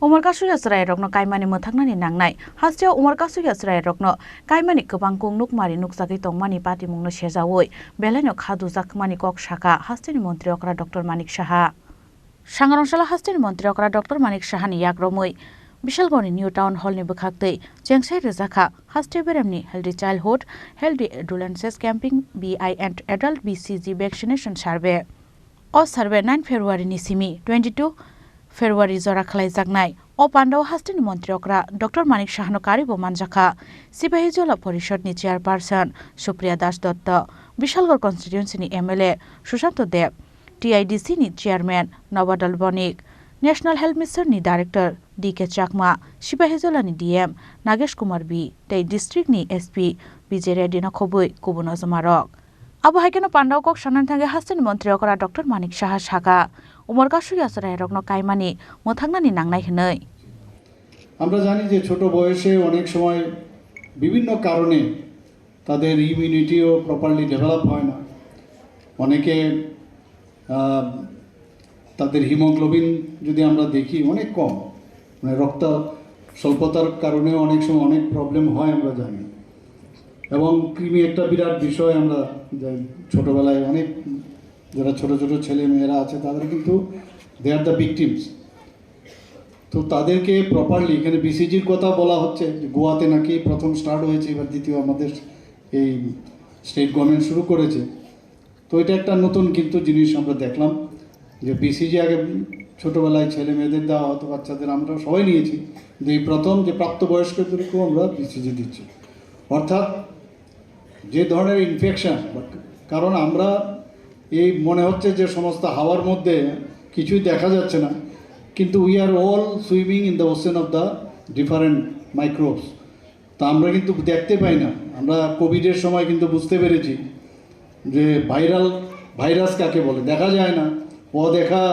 Umar kasuya serai rokno kaimani mothaknani nangnai hastia umar kasuya serai rokno kaimani kobang kung nukmari nuksaki tongmani patimungno sejawoi beleno khadu jakmani kok shaka hastini mantri okra Dr. Manik Saha Sangronsala hastini mantri okra Dr. Manik Sahani yakromoi Bishalgoni New Town Hall ni bukhaktei jengsai rezakha hastia beremni healthy childhood healthy adolescence camping BI and adult BCG vaccination survey o survey 9 February ni simi 22 February jora khlai jaknai o Pandau hastini mantri okra Dr. Manik Sahano karibo manjakha Sipahijola Porishod ni chairperson Supriya Das Datta Bishalgor constituency ni MLA Sushanto Deb TIDC ni chairman Nawadal Bonik National Health Mission ni director DK Chakma Sipahijola ni DM Nagesh Kumar B tei district ni SP BJ Reddy na khoboi kubuno jamarok Abo haikeno Pandau kok sanan thange hastini mantri okra Dr. Manik Saha Shaka Umar kasuya serai rokno kaimani mothaknani nangnai hinai আমরা জানি যে ছোট বয়সে অনেক সময় বিভিন্ন কারণে তাদের ইমিউনিটিও প্রপারলি ডেভেলপ হয় না অনেকে তাদের হিমোগ্লোবিন যদি আমরা দেখি অনেক কম মানে রক্ত স্বল্পতার কারণে অনেক সময় অনেক প্রবলেম হয় আমরা জানি এবং কৃমি একটা বিরাট বিষয় আমরা ছোটবেলায় অনেক যারা ছোট ছোট ছেলে মেয়েরা আছে তাদের কিন্তু দে আর দ্য ভিকটিমস তো তাদেরকে প্রপারলি এখানে বিসিজির কথা বলা হচ্ছে যে গোয়াতে নাকি প্রথম স্টার্ট হয়েছে এবার দ্বিতীয় আমাদের এই স্টেট গভর্নমেন্ট শুরু করেছে তো এটা একটা নতুন কিন্তু জিনিস আমরা দেখলাম যে বিসিজি আগে ছোটোবেলায় ছেলে মেয়েদের দেওয়া হতো বাচ্চাদের আমরা সবাই নিয়েছি কিন্তু এই প্রথম যে প্রাপ্তবয়স্কদেরকেও আমরা বিসিজি দিচ্ছি অর্থাৎ যে ধরনের ইনফেকশান কারণ আমরা এই মনে হচ্ছে যে সমস্ত হাওয়ার মধ্যে কিছুই দেখা যাচ্ছে না কিন্তু we are all swimming in the ocean of the different microbes তা আমরা কিন্তু দেখতে পাই না আমরা কোভিডের সময় কিন্তু বুঝতে পেরেছি যে ভাইরাস কাকে বলে দেখা যায় না অদেখা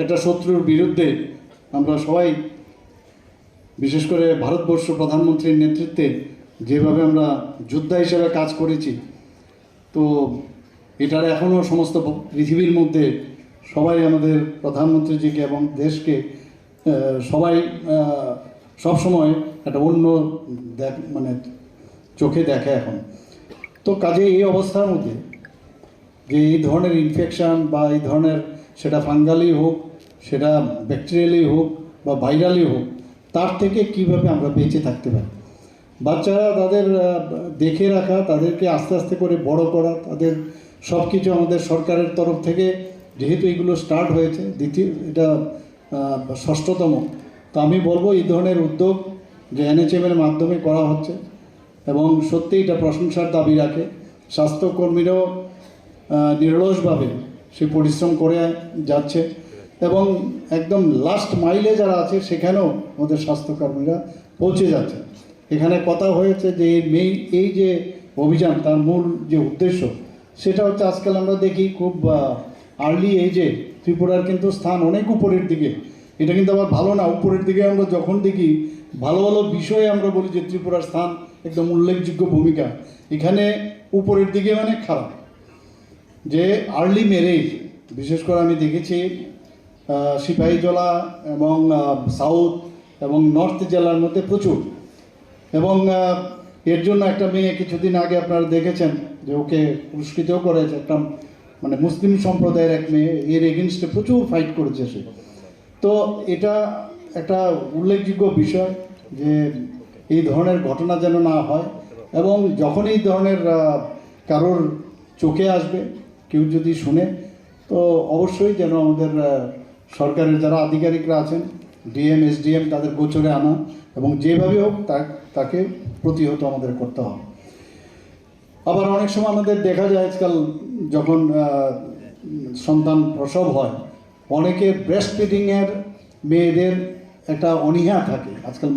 একটা শত্রুর বিরুদ্ধে আমরা সবাই বিশেষ করে ভারতবর্ষ প্রধানমন্ত্রীর নেতৃত্বে যেভাবে আমরা যোদ্ধা হিসেবে কাজ করেছি তো এটার এখনও সমস্ত পৃথিবীর মধ্যে সবাই আমাদের প্রধানমন্ত্রীজিকে এবং দেশকে সবাই সবসময় একটা অন্য মানে চোখে দেখে এখন তো কাজে এই অবস্থার মধ্যে যে এই ধরনের ইনফেকশান বা এই ধরনের সেটা ফাঙ্গালি হোক সেটা ব্যাকটেরিয়ালি হোক বা ভাইরালি হোক তার থেকে কিভাবে আমরা বেঁচে থাকতে পারি বাচ্চারা তাদের দেখে রাখা তাদেরকে আস্তে আস্তে করে বড় করা তাদের সব কিছু আমাদের সরকারের তরফ থেকে যেহেতু এগুলো স্টার্ট হয়েছে এটা ষষ্ঠতম তো আমি বলবো এই ধরনের উদ্যোগ যে এনএচএমের মাধ্যমে করা হচ্ছে এবং সত্যি এটা প্রশংসার দাবি রাখে স্বাস্থ্যকর্মীরাও নিরলসভাবে সে পরিশ্রম করে যাচ্ছে এবং একদম লাস্ট মাইলে যারা আছে সেখানেও আমাদের স্বাস্থ্যকর্মীরা পৌঁছে যাচ্ছে এখানে কথা হয়েছে যে এই যে অভিযান তার মূল যে উদ্দেশ্য সেটা হচ্ছে আজকাল আমরা দেখি খুব আর্লি এজে ত্রিপুরার কিন্তু স্থান অনেক উপরের দিকে এটা কিন্তু আবার ভালো না উপরের দিকে আমরা যখন দেখি ভালো ভালো বিষয়ে আমরা বলি যে ত্রিপুরার স্থান একদম উল্লেখযোগ্য ভূমিকা এখানে উপরের দিকে মানে খারাপ যে আর্লি ম্যারেজ বিশেষ করে আমি দেখেছি সিপাহীজলা এবং সাউথ এবং নর্থ জেলার মধ্যে প্রচুর এবং এর জন্য একটা মেয়ে কিছুদিন আগে আপনারা দেখেছেন যে ওকে পুরস্কৃতও করেছে একটা মানে মুসলিম সম্প্রদায়ের এক মেয়ে এর এগেনস্টে প্রচুর ফাইট করেছে সে তো এটা একটা উল্লেখযোগ্য বিষয় যে এই ধরনের ঘটনা যেন না হয় এবং যখন এই ধরনের কারোর চোখে আসবে কেউ যদি শুনে তো অবশ্যই যেন আমাদের সরকারের যারা আধিকারিকরা আছেন ডিএম এসডিএম তাদের গোচরে আনা এবং যেভাবে হোক তাকে প্রতিহত আমাদের করতে হবে আবার অনেক সময় আমাদের দেখা যায় আজকাল যখন সন্তান প্রসব হয় অনেকের ব্রেস্ট ফিডিংয়ের মেয়েদের একটা অনীহা থাকে আজকাল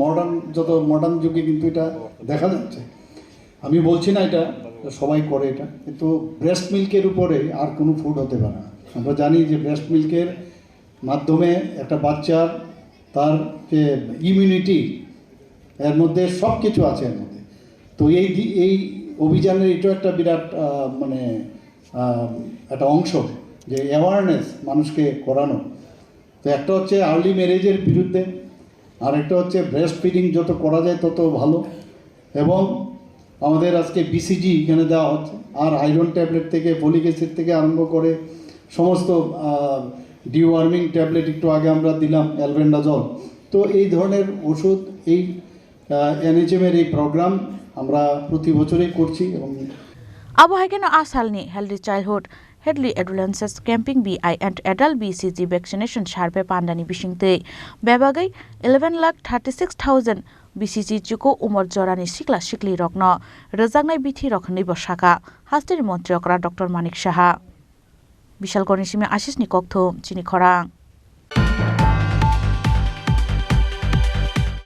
মডার্ন যুগে কিন্তু এটা দেখা যাচ্ছে আমি বলছি না এটা সবাই করে এটা কিন্তু ব্রেস্ট মিল্কের উপরে আর কোনো ফুড হতে পারে না আমরা জানি যে ব্রেস্ট মিল্কের মাধ্যমে একটা বাচ্চার তার যে ইমিউনিটি এর মধ্যে সব কিছু আছে এর মধ্যে তো এই অভিযানের এটাও একটা বিরাট মানে একটা অংশ যে অ্যাওয়ারনেস মানুষকে করানো তো একটা হচ্ছে আর্লি ম্যারেজের বিরুদ্ধে আর একটা হচ্ছে ব্রেস্ট ফিডিং যত করা যায় তত ভালো, এবং আমাদের আজকে বিসিজি এখানে দেওয়া হচ্ছে, আর আয়রন ট্যাবলেট থেকে ফলিক অ্যাসিড থেকে আরম্ভ করে সমস্ত ডিওয়ার্মিং ট্যাবলেট একটু আগে আমরা দিলাম, অ্যালবেন্ডাজল। তো এই ধরনের ওষুধ এই এনএইচএমের এই প্রোগ্রাম আমরা প্রতি বছরই করছি। এবং Abo haikeno asalni Healthy Childhood Healthy Adolescents Camping BI and Adult BCG vaccination sharpe pandani bishingte bebagai 11,36,000 BCG juko umor jorani sikla sikli rokno rejangnai bithi rokhnei bosaka hasteri montri okra Dr. Manik Saha Bishalgorni simi Ashish ni kokthum chini khorang